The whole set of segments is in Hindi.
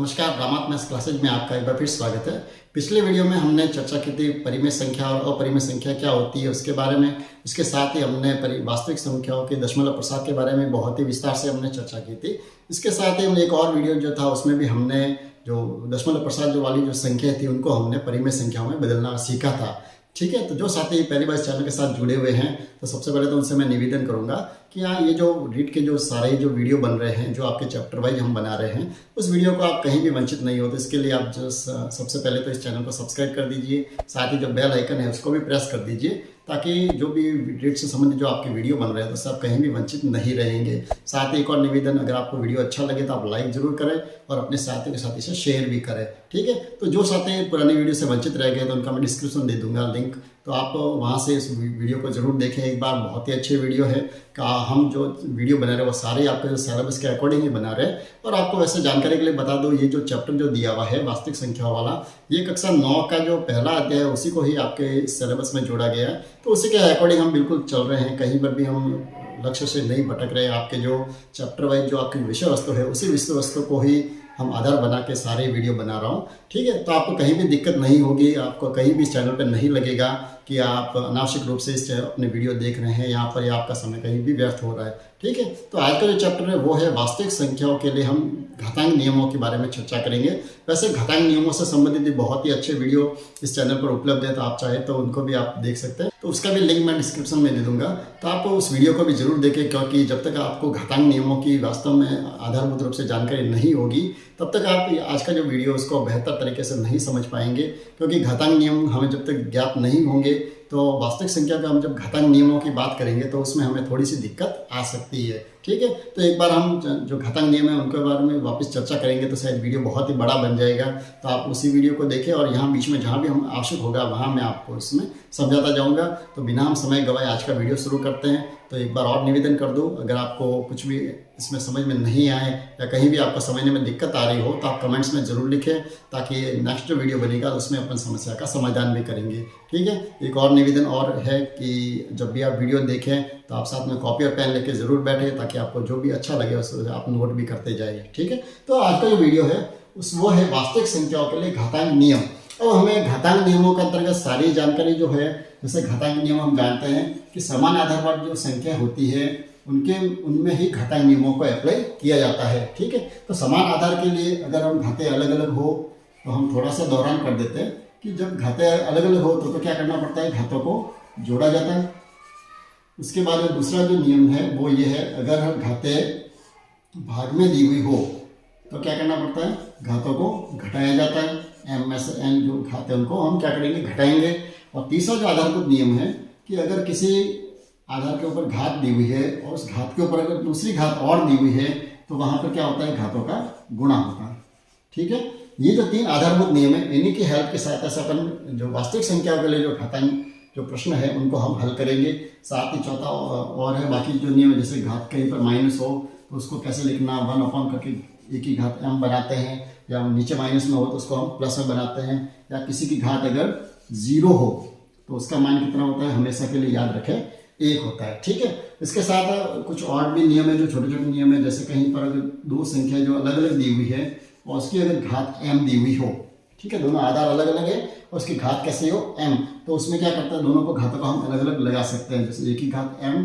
नमस्कार, रामात मैथ्स क्लासेज में आपका एक बार फिर स्वागत है। पिछले वीडियो में हमने चर्चा की थी परिमेय संख्या और अपरिमेय संख्या क्या होती है उसके बारे में। इसके साथ ही हमने वास्तविक संख्याओं के दशमलव प्रसार के बारे में बहुत ही विस्तार से हमने चर्चा की थी। इसके साथ ही हमने एक और वीडियो जो था उसमें भी हमने जो दशमलव प्रसार वाली जो संख्या थी उनको हमने परिमेय संख्याओं में बदलना सीखा था। ठीक है, तो जो साथी पहली बार इस चैनल के साथ जुड़े हुए हैं तो सबसे पहले तो उनसे मैं निवेदन करूंगा कि यहाँ ये जो रीड के जो सारे जो वीडियो बन रहे हैं, जो आपके चैप्टर वाइज हम बना रहे हैं, उस वीडियो को आप कहीं भी वंचित नहीं हो। तो इसके लिए आप जो सबसे पहले तो इस चैनल को सब्सक्राइब कर दीजिए, साथ ही जो बेल आइकन है उसको भी प्रेस कर दीजिए ताकि जो भी रीड से संबंधित जो आपके वीडियो बन रहे हैं तो उससे आप कहीं भी वंचित नहीं रहेंगे। साथ ही एक और निवेदन, अगर आपको वीडियो अच्छा लगे तो आप लाइक जरूर करें और अपने साथियों के साथ इसे शेयर भी करें। ठीक है, तो जो साथी पुरानी वीडियो से वंचित रह गए तो उनका मैं डिस्क्रिप्शन दे दूंगा लिंक, तो आप वहाँ से इस वीडियो को जरूर देखें एक बार। बहुत ही अच्छी वीडियो है कि हम जो वीडियो बना रहे हैं वो सारे आपके जो सिलेबस के अकॉर्डिंग ही बना रहे हैं। और आपको वैसे जानकारी के लिए बता दो, ये जो चैप्टर जो दिया हुआ है वास्तविक संख्या वाला, ये कक्षा 9 का जो पहला अध्याय है उसी को ही आपके सिलेबस में जोड़ा गया है। तो उसी के अकॉर्डिंग हम बिल्कुल चल रहे हैं, कहीं पर भी हम लक्ष्य से नहीं भटक रहे हैं। आपके जो चैप्टर वाइज जो आपकी विषय वस्तु है उसी विषय वस्तु को ही हम आधार बना के सारे वीडियो बना रहा हूँ। ठीक है, तो आपको कहीं भी दिक्कत नहीं होगी, आपको कहीं भी इस चैनल पर नहीं लगेगा कि आप अनावश्यक रूप से इस अपने वीडियो देख रहे हैं, यहाँ पर आपका समय कहीं भी व्यर्थ हो रहा है। ठीक है, तो आज का जो चैप्टर है वो है वास्तविक संख्याओं के लिए हम घातांक नियमों के बारे में चर्चा करेंगे। वैसे घातांक नियमों से संबंधित बहुत ही अच्छे वीडियो इस चैनल पर उपलब्ध है, तो आप चाहे तो उनको भी आप देख सकते हैं। तो उसका भी लिंक मैं डिस्क्रिप्शन में दे दूंगा, तो आप उस वीडियो को भी जरूर देखें, क्योंकि जब तक आपको घातांक नियमों की वास्तव में आधारभूत रूप से जानकारी नहीं होगी तब तक आप आज का जो वीडियो उसको बेहतर तरीके से नहीं समझ पाएंगे। क्योंकि घातांक नियम हमें जब तक ज्ञात नहीं होंगे तो वास्तविक संख्या का हम जब घातांक नियमों की बात करेंगे तो उसमें हमें थोड़ी सी दिक्कत आ सकती है। ठीक है, तो एक बार हम जो घातांक नियम है उनके बारे में वापस चर्चा करेंगे तो शायद वीडियो बहुत ही बड़ा बन जाएगा। तो आप उसी वीडियो को देखें और यहाँ बीच में जहाँ भी हम आवश्यक होगा वहाँ मैं आपको इसमें समझाता जाऊँगा। तो बिना हम समय गवाए आज का वीडियो शुरू करते हैं। तो एक बार और निवेदन कर दूँ, अगर आपको कुछ भी इसमें समझ में नहीं आए या कहीं भी आपको समझने में दिक्कत आ रही हो तो आप कमेंट्स में ज़रूर लिखें, ताकि नेक्स्ट जो वीडियो बनेगा उसमें अपन समस्या का समाधान भी करेंगे। ठीक है, एक और निवेदन और है कि जब भी आप वीडियो देखें तो आप साथ में कॉपी और पेन लेके ज़रूर बैठे, ताकि आपको जो भी अच्छा लगे उसको आप नोट भी करते जाइए। ठीक है, तो आज का जो वीडियो है वो है वास्तविक संख्याओं के लिए घातांक नियम। और हमें घातांक नियमों के अंतर्गत सारी जानकारी जो है, जैसे घातांक नियम हम जानते हैं कि समान आधार पर जो संख्या होती है उनमें ही घातांक नियमों को अप्लाई किया जाता है। ठीक है, तो समान आधार के लिए अगर हम घाते अलग अलग हो तो हम थोड़ा सा दोहरान कर देते हैं कि जब घाते अलग अलग हो तो क्या करना पड़ता है, घातों को जोड़ा जाता है। उसके बाद दूसरा जो नियम है वो ये है, अगर घाते भाग में दी हुई हो तो क्या करना पड़ता है, घातों को घटाया जाता है। एम में से एन जो घाते उनको हम क्या करेंगे, घटाएंगे। और तीसरा जो आधारभूत नियम है कि अगर किसी आधार के ऊपर घात दी हुई है और उस घात के ऊपर अगर दूसरी घात और दी हुई है तो वहां पर क्या होता है, घातों का गुणा होता है। ठीक है, ये जो 3 आधारभूत नियम है इन्हीं की हेल्प की सहायता से अपन जो वास्तविक संख्याओं के लिए जो घातांक जो प्रश्न है उनको हम हल करेंगे। साथ ही चौथा और है बाकी जो नियम है, जैसे घात कहीं पर माइनस हो तो उसको कैसे लिखना, 1 अपॉन करके एक ही घात m बनाते हैं, या नीचे माइनस में हो तो उसको हम प्लस में बनाते हैं, या किसी की घात अगर 0 हो तो उसका मान कितना होता है, हमेशा के लिए याद रखें 1 होता है। ठीक है, इसके साथ कुछ और भी नियम है जो छोटे छोटे नियम है, जैसे कहीं पर अगर 2 संख्या जो अलग अलग दी हुई है और उसकी अगर घात m दी हुई हो, ठीक है, दोनों आधार अलग अलग है और उसकी घात कैसे हो, m, तो उसमें क्या करता है, दोनों को घातों को हम अलग अलग लगा सकते हैं। जैसे एक ही घात m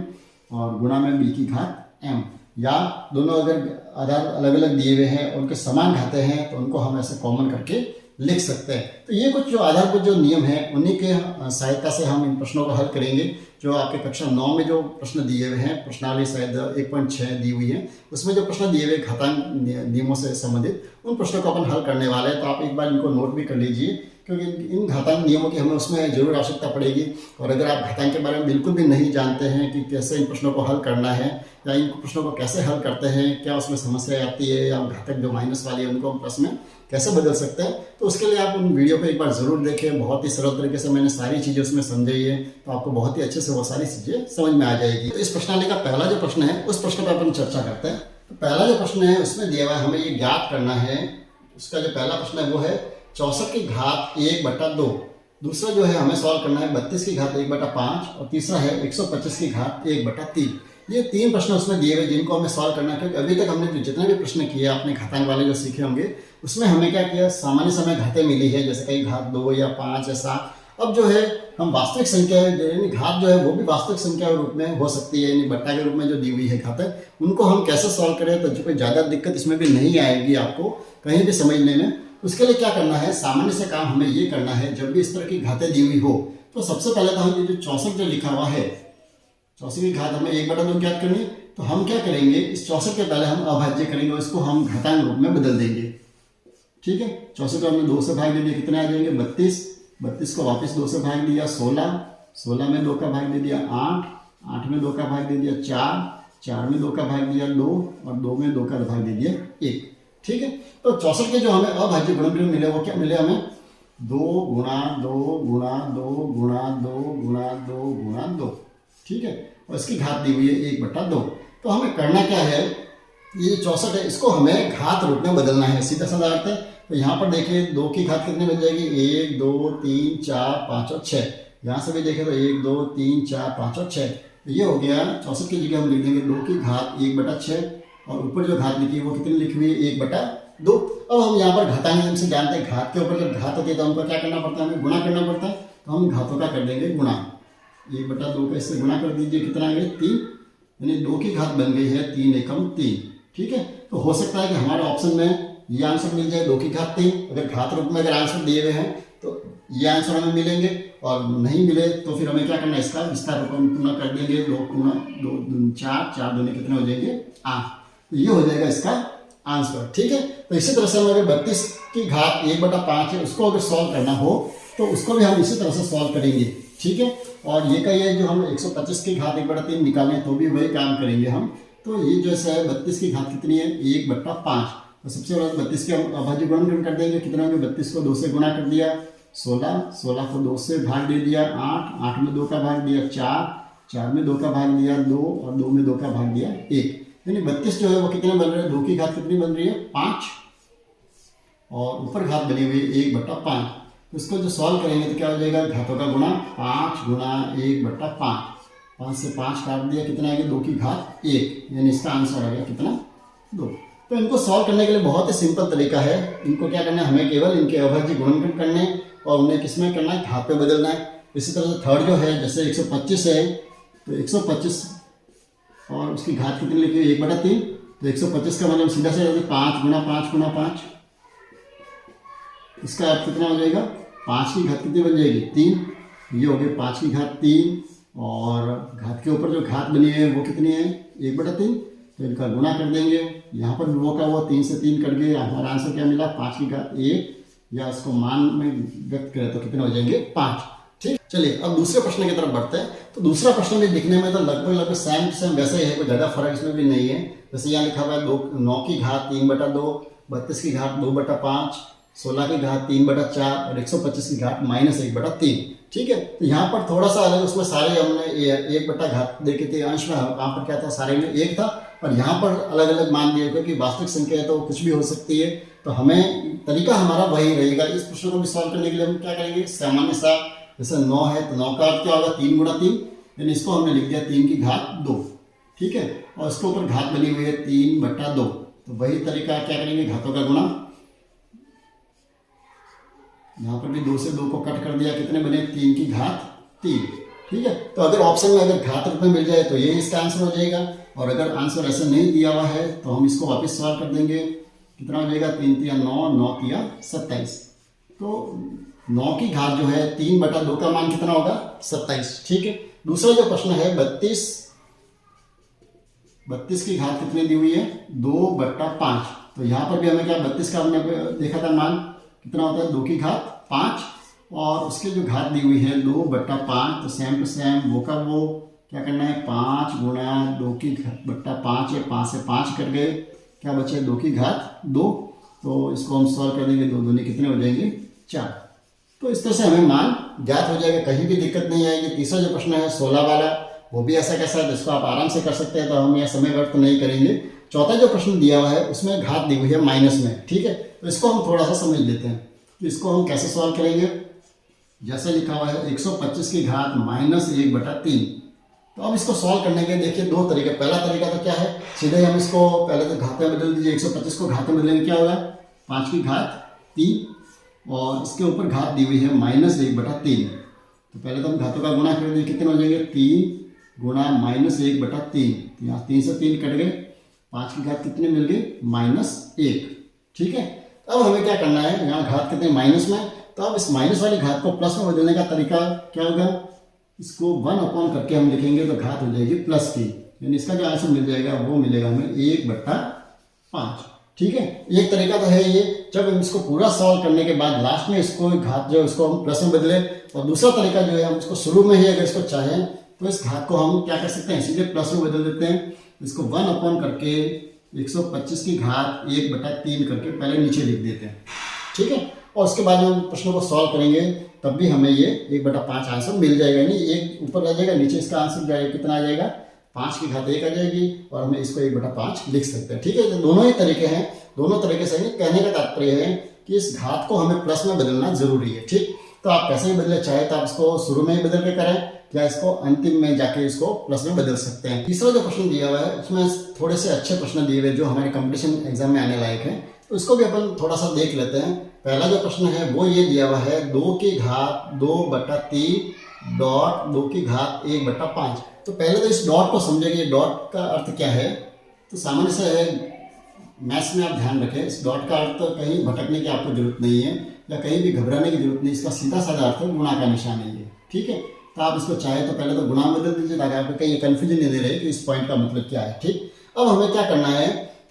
और गुणा में b की घात m, या दोनों अगर आधार अलग अलग दिए हुए हैं उनके समान घाते हैं तो उनको हम ऐसे कॉमन करके लिख सकते हैं। तो ये कुछ जो आधारभूत जो नियम है उन्हीं के सहायता से हम इन प्रश्नों को हल करेंगे। जो आपके कक्षा 9 में जो प्रश्न दिए हुए हैं, प्रश्नावली शायद 1.6 दी हुई है, उसमें जो प्रश्न दिए हुए घातांक नियमों से संबंधित उन प्रश्नों को अपन हल करने वाले हैं। तो आप एक बार इनको नोट भी कर लीजिए, क्योंकि इन घातांक नियमों की हमें उसमें जरूर आवश्यकता पड़ेगी। और अगर आप घातांक के बारे में बिल्कुल भी नहीं जानते हैं कि कैसे इन प्रश्नों को हल करना है या इन प्रश्नों को कैसे हल करते हैं, क्या उसमें समस्या आती है, या घातक जो माइनस वाली है उनको हम प्लस में कैसे बदल सकते हैं, तो उसके लिए आप उन वीडियो को एक बार जरूर देखें। बहुत ही सरल तरीके से मैंने सारी चीज़ें उसमें समझाई है, तो आपको बहुत ही अच्छे से वो सारी चीज़ें समझ में आ जाएगी। तो इस प्रश्नावली का पहला जो प्रश्न है उस प्रश्न पर अपन चर्चा करते हैं। तो पहला जो प्रश्न है उसमें दिया हुआ है, हमें ये ज्ञात करना है। उसका जो पहला प्रश्न है वो है 64 की घात 1/2। दूसरा जो है हमें सॉल्व करना है 32 की घात 1/5, और तीसरा है 125 की घात 1/3। ये 3 प्रश्न उसमें दिए हुए जिनको हमें सॉल्व करना है, क्योंकि अभी तक हमने जो जितने भी प्रश्न किए आपने घातांक वाले जो सीखे होंगे उसमें हमने क्या किया, सामान्य समय घातें मिली है, जैसे कहीं घात 2 या 5 या 7। अब जो है हम वास्तविक संख्या यानी घात जो है वो भी वास्तविक संख्या के रूप में हो सकती है, यानी बट्टा के रूप में जो दी हुई है घातें, उनको हम कैसे सॉल्व करें तो कोई ज़्यादा दिक्कत इसमें भी नहीं आएगी आपको कहीं भी समझने में। उसके लिए क्या करना है, सामान्य से काम हमें ये करना है, जब भी इस तरह की घातें दी हुई हो तो सबसे पहले तो हम ये जो 64 जो लिखा हुआ है, 64 की घात हमें 1/2 ज्ञात करनी है। तो हम क्या करेंगे, इस 64 के पहले हम अभाज्य करेंगे और इसको हम घातांक रूप में बदल देंगे। ठीक है, 64 को हमने 2 से भाग दे दिया, कितने आ जाएंगे 32, 32 को वापस 2 से भाग दिया 16, 16 में 2 का भाग दे दिया 8, 8 में 2 का भाग दे दिया 4, 4 में 2 का भाग दिया 2 और 2 में 2 का भाग दे दिया 1। ठीक है, तो 64 के जो हमें अभाज्य गुणनखंड मिले वो क्या मिले हमें, 2 गुणा 2 गुणा 2 गुणा 2 गुणा 2 गुणा 2। ठीक है, और इसकी घात दी हुई है 1/2। तो हमें करना क्या है, ये 64 है इसको हमें घात रूप में बदलना है, सीधा साधा अर्थ है। तो यहाँ पर देखिए 2 की घात कितनी बन जाएगी, 1 2 3 4 5 और 6। यहाँ से भी देखें तो 1 2 3 4 5 और 6। तो ये हो गया 64 की जगह हम लिख देंगे 2 की घात 1/6 और ऊपर जो घात लिखी है वो कितनी लिखी हुई है 1/2। अब हम यहाँ पर घातांक नियम से जानते हैं, घात के ऊपर जब घात होती है तो हमको क्या करना पड़ता है, हमें गुणा करना पड़ता है। तो हम घातों का कर देंगे गुणा, 1/2 का इससे गुणा कर दीजिए, कितना आ गया 3, यानी 2 की घात बन गई है 3 एकम 3। ठीक है, तो हो सकता है कि हमारे ऑप्शन में ये आंसर मिल जाए 2 की घात 3। अगर घात रूप में अगर आंसर दिए हुए हैं तो ये आंसर हमें मिलेंगे, और नहीं मिले तो फिर हमें क्या करना है, इसका विस्तार रूप में पुनः कर देंगे, 2 गुणा 2 4, 4 दूनी कितने हो जाएंगे 8। तो ये हो जाएगा इसका आंसर। ठीक है, तो इसी तरह से हम अगर 32 की घात 1/5 है उसको अगर सॉल्व करना हो तो उसको भी हम इसी तरह से सॉल्व करेंगे। ठीक है, और ये का ये जो हम 125 की घात 1/3 निकालें तो भी वही काम करेंगे हम। तो ये जैसे है 32 की घात कितनी है 1/5। तो सबसे पहले 32 के हम अभाज्य गुणनखंड कर देंगे, कितना होगा 32 को 2 से गुणा कर दिया 16, 16 को 2 से भाग दे दिया 8, 8 में 2 का भाग दिया 4, 4 में 2 का भाग दिया 2 और 2 में 2 का भाग दिया 1। यानी 32 जो है वो कितने बन रहे हैं, 2 की घात कितनी बन रही है 5 और ऊपर घात बनी हुई है 1/5। तो इसको जो सॉल्व करेंगे तो क्या हो जाएगा, घातों का गुणा 5 गुणा 1/5, 5 से 5 काट दिया, कितना आएगा 2 की घात 1, यानी इसका आंसर आ गया कितना 2। तो इनको सॉल्व करने के लिए बहुत ही सिंपल तरीका है। इनको क्या करना है, हमें केवल इनके अभाज्य गुणनखंड करने हैं और उन्हें किसमें करना है, घात पे बदलना है। इसी तरह से थर्ड जो है, जैसे 125 है तो 125 और उसकी घात कितनी लिखी है 1/3। तो 125 का मतलब सीधा से 5 गुणा 5 गुणा 5, इसका अर्थ कितना हो जाएगा, 5 की घात कितनी बन जाएगी 3। ये हो गया 5 की घात 3 और घात के ऊपर जो घात बनी है वो कितनी है 1/3। तो इनका गुणा कर देंगे, यहाँ पर वो का वो 3 से 3 कट गए, हमारा आंसर क्या मिला 5 की घात 1, या इसको मान में व्यक्त करें तो कितने हो जाएंगे 5। ठीक, चलिए अब दूसरे प्रश्न की तरफ बढ़ते हैं। तो दूसरा प्रश्न भी दिखने में तो लगभग सेम टू सेम वैसे ही है, कोई ज़्यादा फर्क इसमें भी नहीं है। जैसे यहाँ लिखा हुआ है 9 की घात 3/2, 32 की घात 2/5, 16 की घात 3/4 और 125 की घात -1/3। ठीक है, तो यहाँ पर थोड़ा सा अलग, उसमें सारे हमने 1/घात देखे थे अंश में, यहाँ पर क्या था सारे में 1 था, और यहाँ पर अलग अलग मान दिए क्योंकि वास्तविक संख्या है तो कुछ भी हो सकती है। तो हमें तरीका हमारा वही रहेगा। इस प्रश्न को भी सॉल्व करने के लिए हम क्या करेंगे, सामान्य सा, जैसे 9 है तो 9 का अर्थ क्या होगा 3 गुणा 3, यानी इसको हमने लिख दिया 3 की घात 2। ठीक है, और इसके ऊपर घात बनी हुई है 3/2। तो वही तरीका क्या करेंगे, घातों का गुणा, यहाँ पर भी 2 से 2 को कट कर दिया, कितने बने 3 की घात 3। ठीक है, तो अगर ऑप्शन में अगर घात रूप में मिल जाए तो ये इसका आंसर हो जाएगा, और अगर आंसर ऐसे नहीं दिया हुआ है तो हम इसको वापस सॉल्व कर देंगे, कितना हो जाएगा 3 3 9, 9 3 27। तो 9 की घात जो है 3/2 का मान कितना होगा 27। ठीक है, दूसरा जो प्रश्न है 32 की घात कितनी दी हुई है 2/5। तो यहाँ पर भी हमें क्या 32 का हमने देखा था मान कितना होता है 2 की घात 5, और उसकी जो घात दी हुई है 2/5। तो सेम टू सेम वो का वो क्या करना है 5 गुणा 2 की घात 5 है, 5 से 5 कट गए, क्या बचे 2 की घात 2। तो इसको हम सॉल्व कर देंगे, 2 दूनी कितने हो जाएंगे 4। तो इस तरह से हमें मान ज्ञात हो जाएगा, कहीं भी दिक्कत नहीं आएगी। तीसरा जो प्रश्न है 16 वाला, वो भी ऐसा कैसा है जिसको आप आराम से कर सकते हैं, तो हम यह समय व्यर्थ नहीं करेंगे। चौथा जो प्रश्न दिया हुआ है उसमें घात दी हुई है माइनस में। ठीक है, तो इसको हम थोड़ा सा समझ लेते हैं। तो इसको हम कैसे सॉल्व करेंगे, जैसे लिखा हुआ है 125 की घात -1/3। तो अब इसको सॉल्व करने के देखिए 2 तरीके। पहला तरीका तो क्या है, सीधे हम इसको पहले तो घात में बदल दीजिए, 125 को घात में बदलेंगे क्या होगा 5 की घात 3 और इसके ऊपर घात दी हुई है -1/3। तो पहले तो हम घातों का गुणा कर देंगे, कितने हो जाएंगे 3 गुणा -1/3। तो यहाँ 3 से 3 कट गए, 5 की घात कितने मिल गई -1। ठीक है, अब हमें क्या करना है, यहाँ घात कितने माइनस में, तो अब इस माइनस वाली घात को प्लस में बदलने का तरीका क्या होगा, इसको 1 करके हम लिखेंगे तो घात हो जाएगी प्लस की, यानी इसका जो आंसर मिल जाएगा वो मिलेगा हमें 1/5। ठीक है, एक तरीका तो है ये, जब हम इसको पूरा सॉल्व करने के बाद लास्ट में इसको घात जो इसको हम प्लस में बदले, और दूसरा तरीका जो है हम इसको शुरू में ही अगर इसको चाहें तो इस घात को हम क्या कर सकते हैं, सीधे प्लस में बदल देते हैं। इसको 1 करके 125 की घात 1/3 करके पहले नीचे लिख देते हैं। ठीक है, और उसके बाद हम प्रश्नों को सॉल्व करेंगे तब भी हमें ये 1/5 आंसर मिल जाएगा, यानी एक ऊपर रह जाएगा, नीचे इसका आंसर जाएगा कितना आ जाएगा 5 की घात 1 आ जाएगी, और हमें इसको 1/5 लिख सकते हैं। ठीक है, तो दोनों ही तरीके हैं, दोनों तरीके से कहने का तात्पर्य है कि इस घात को हमें प्लस में बदलना जरूरी है। ठीक, तो आप कैसे ही बदले, चाहे तो आप इसको शुरू में ही बदल के करें या इसको अंतिम में जाके इसको प्लस में बदल सकते हैं। तीसरा जो प्रश्न दिया हुआ है उसमें थोड़े से अच्छे प्रश्न दिए हुए जो हमारे कंपटीशन एग्जाम में आने लायक है, तो इसको भी अपन थोड़ा सा देख लेते हैं। पहला जो प्रश्न है वो ये दिया हुआ है 2 की घात 2/3 डॉट 2 की घात 1/5। तो पहले तो इस डॉट को समझेंगे, डॉट का अर्थ क्या है, तो सामान्य से है मैथ्स में आप ध्यान रखें, इस डॉट का अर्थ कहीं भटकने की आपको जरूरत नहीं है या कहीं भी घबराने की जरूरत नहीं, इसका सीधा साधा अर्थ गुणा का निशान है ये। ठीक है, तो आप इसको चाहे तो पहले तो गुणा बदल दीजिए ताकि आपको कहीं कंफ्यूजन नहीं रहे कि इस पॉइंट का मतलब क्या है। ठीक, अब हमें क्या करना है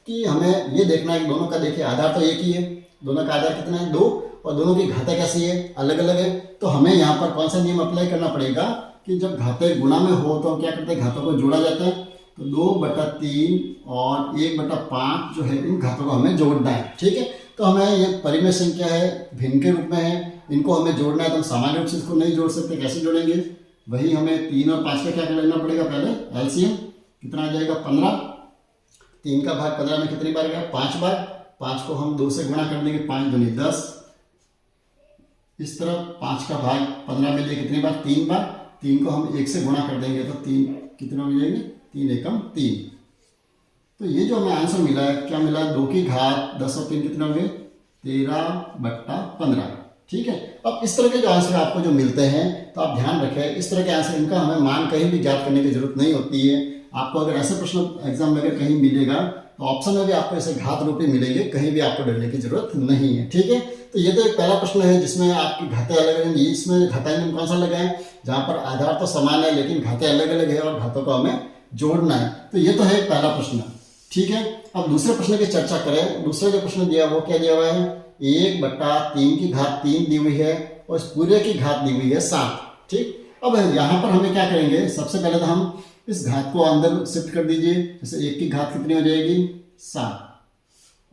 कि हमें ये देखना है कि दोनों का देखिए आधार तो एक ही है, दोनों का आधार कितना है 2, और दोनों की घातें कैसी है अलग अलग है। तो हमें यहाँ पर कौन सा नियम अप्लाई करना पड़ेगा कि जब घातें गुणा में हो तो हम क्या करते हैं, घातों को जोड़ा जाता है। तो 2/3 और 1/5 जो है इन घातों को हमें जोड़ना है। ठीक है, तो हमें ये परिमेय संख्या है, भिन्न के रूप में है, इनको हमें जोड़ना है, तो हम सामान्य रूप से इसको नहीं जोड़ सकते, कैसे जोड़ेंगे, वही हमें 3 और 5 का क्या कर लेना पड़ेगा, पहले एलसीएम कितना आ जाएगा 15, 3 का भाग 15 में कितनी बार गया 5 बार, 5 को हम 2 से गुणा कर देंगे, 5 दूनी 10, इस तरफ 5 का भाग 15 में दिए कितनी बार 3 बार, 3 को हम 1 से गुणा कर देंगे तो 3 कितने हो जाएंगे 3 एकम 3। तो ये जो हमें आंसर मिला है क्या मिला, 2 की घात 10 और 3 कितने हो गए 13/15। ठीक है, अब इस तरह के जो आंसर आपको जो मिलते हैं तो आप ध्यान रखें, इस तरह के आंसर इनका हमें मान कहीं भी ज्ञात करने की जरूरत नहीं होती है। आपको अगर ऐसे प्रश्न एग्जाम में अगर कहीं मिलेगा तो ऑप्शन में भी आपको ऐसे घात रूपी मिलेंगे, कहीं भी आपको डरने की जरूरत नहीं है। ठीक है, तो ये तो एक पहला प्रश्न है जिसमें आपकी घातें अलग अलग हैं। इसमें घाता नियम कौन सा लगा है, जहाँ पर आधार तो समान है लेकिन घातें अलग अलग है और घातों को हमें जोड़ना है। तो ये तो है पहला प्रश्न। ठीक है, अब दूसरे प्रश्न की चर्चा करें। दूसरा जो प्रश्न दिया वो क्या दिया हुआ है, 1/3 की घात 3 दी हुई है और इस पूरे की घात दी हुई है 7। ठीक, अब यहाँ पर हमें क्या करेंगे, सबसे पहले तो हम इस घात को अंदर शिफ्ट कर दीजिए, जैसे 1 की घात कितनी हो जाएगी 7,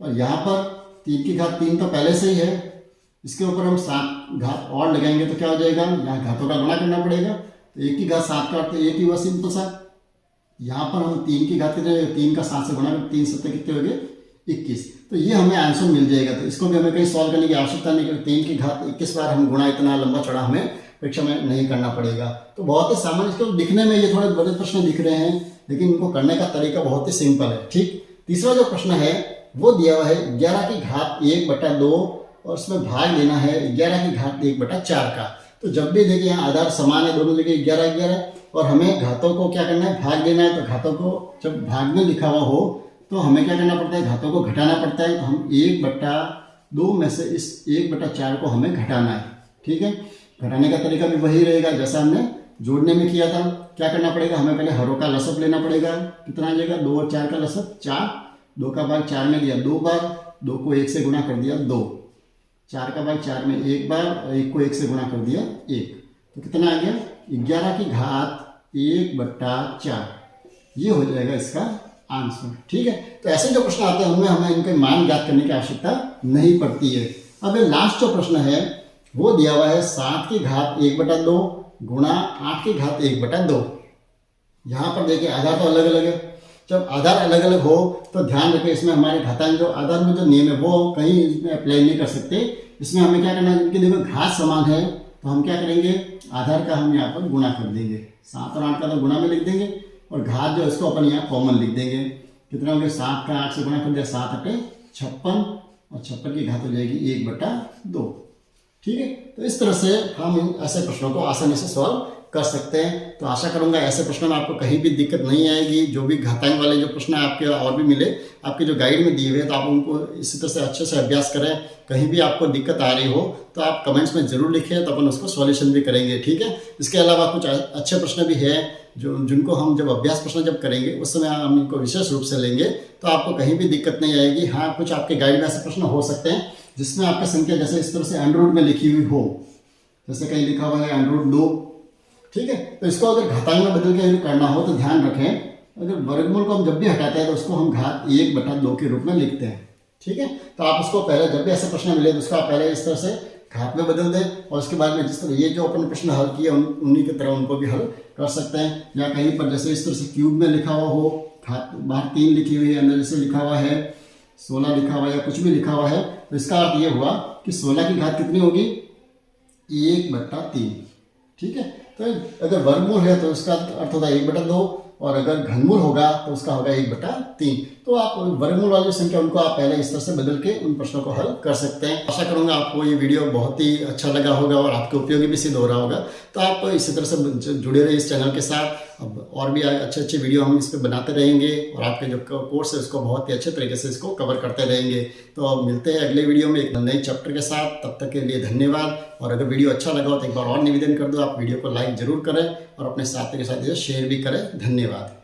और यहाँ पर 3 की घात 3 तो पहले से ही है, इसके ऊपर हम 7 घात और लगाएंगे तो क्या हो जाएगा, यहाँ घातों का गुणा करना पड़ेगा। तो 1 की घात 7 का अर्थ 1 ही हुआ सिंपल सा। यहाँ पर हम 3 की घात कितने, 3 का 7 से गुणा कर 3 7 कितने हो गए 21। तो ये हमें आंसर मिल जाएगा। तो इसको भी हमें कहीं सॉल्व करने की आवश्यकता नहीं, क्योंकि 3 की घात 21 बार हम गुणा इतना लंबा चौड़ा हमें परीक्षा में नहीं करना पड़ेगा। तो बहुत ही सामान्य, इसको दिखने में ये थोड़े बड़े प्रश्न दिख रहे हैं लेकिन इनको करने का तरीका बहुत ही सिंपल है। ठीक, तीसरा जो प्रश्न है वो दिया हुआ है 11 की घात 1/2 और उसमें भाग देना है 11 की घात 1/4 का। तो जब भी देखिए यहाँ आधार समान है, दोनों जगह 11 और हमें घातों को क्या करना है, भाग देना है। तो घातों को जब भाग में लिखा हुआ हो तो हमें क्या करना पड़ता है, घातों को घटाना पड़ता है। तो हम 1/2 में से इस 1/4 को हमें घटाना है। ठीक है, घटाने का तरीका भी वही रहेगा जैसा हमने जोड़ने में किया था। क्या करना पड़ेगा, हमें पहले हरों का लसअप लेना पड़ेगा। कितना आ जाएगा 2 और 4 का लसअप 4, 2 का भाग 4 में दिया 2 बार, 2 को 1 से गुणा कर दिया 2, 4 का भाग 4 में 1 बार और 1 को 1 से गुणा कर दिया 1। तो कितना आ गया 11 की घात 1/4, ये हो जाएगा इसका आंसर। ठीक है, तो ऐसे जो प्रश्न आते हैं उनमें हमें इनके मान ज्ञात करने की आवश्यकता नहीं पड़ती है। अब ये लास्ट जो प्रश्न है वो दिया हुआ है 7 की घात 1/2 गुणा 8 की घात 1/2। यहाँ पर देखिए आधार तो अलग अलग है। जब आधार अलग अलग हो तो ध्यान रखें, इसमें हमारे घातांक जो आधार में जो नियम है वो कहीं इसमें अप्लाई नहीं कर सकते। इसमें हमें क्या करना है, जिनकी देखो घात समान है तो हम क्या करेंगे, आधार का हम यहाँ पर गुणा कर देंगे। 7 और 8 का तो गुणा में लिख देंगे और घात जो इसको अपन यहाँ कॉमन लिख देंगे। कितना हो गया, 7 का 8 से गुणा कर दिया 7 × 8 = 56 और 56 की घात हो जाएगी 1/2। ठीक है, तो इस तरह से हम ऐसे प्रश्नों को आसानी से सॉल्व कर सकते हैं। तो आशा करूंगा ऐसे प्रश्नों में आपको कहीं भी दिक्कत नहीं आएगी। जो भी घातांक वाले जो प्रश्न आपके और भी मिले आपके जो गाइड में दिए हुए, तो आप उनको इसी तरह से अच्छे से अभ्यास करें। कहीं भी आपको दिक्कत आ रही हो तो आप कमेंट्स में जरूर लिखें, तो अपन उसको सॉल्यूशन भी करेंगे। ठीक है, इसके अलावा कुछ अच्छे प्रश्न भी है जिनको हम जब अभ्यास प्रश्न जब करेंगे उस समय हम इनको विशेष रूप से लेंगे, तो आपको कहीं भी दिक्कत नहीं आएगी। हाँ, कुछ आपके गाइड में ऐसे प्रश्न हो सकते हैं जिसमें आपकी संख्या जैसे इस तरह से एंड्रॉइड में लिखी हुई हो, जैसे कहीं लिखा हुआ है एंड्रॉइड 2। ठीक है, तो इसको अगर घातांक में बदल के करना हो तो ध्यान रखें, अगर वर्गमूल को हम जब भी हटाते हैं तो उसको हम घात 1/2 के रूप में लिखते हैं। ठीक है, तो आप उसको पहले जब भी ऐसे प्रश्न मिले तो उसको आप पहले इस तरह से घात में बदल दें, और उसके बाद में जिस तरह ये जो अपन प्रश्न हल किए उन्हीं की तरह उनको भी हल कर सकते हैं। या कहीं पर जैसे इस तरह से क्यूब में लिखा हुआ हो, घात बाहर 3 लिखी हुई है, अंदर जैसे लिखा हुआ है 16 लिखा हुआ है या कुछ भी लिखा हुआ है, तो इसका अर्थ ये हुआ कि 16 की घात कितनी होगी 1/3। ठीक है, तो अगर वर्गमूल है तो उसका अर्थ होता है 1/2, और अगर घनमूल होगा तो उसका होगा 1/3। तो आप वर्गमूल वाली संख्या उनको आप पहले इस तरह से बदल के उन प्रश्नों को हल कर सकते हैं। आशा करूंगा आपको ये वीडियो बहुत ही अच्छा लगा होगा और आपके उपयोगी भी सिद्ध हो रहा होगा। तो आप इसी तरह से जुड़े रहिए इस चैनल के साथ। अब और भी अच्छे वीडियो हम इस पर बनाते रहेंगे, और आपके जो कोर्स है उसको बहुत ही अच्छे तरीके से इसको कवर करते रहेंगे। तो अब मिलते हैं अगले वीडियो में एक नए चैप्टर के साथ। तब तक के लिए धन्यवाद। और अगर वीडियो अच्छा लगा हो तो एक बार और निवेदन कर दो, आप वीडियो को लाइक जरूर करें और अपने साथी के साथ इसे शेयर भी करें। धन्यवाद।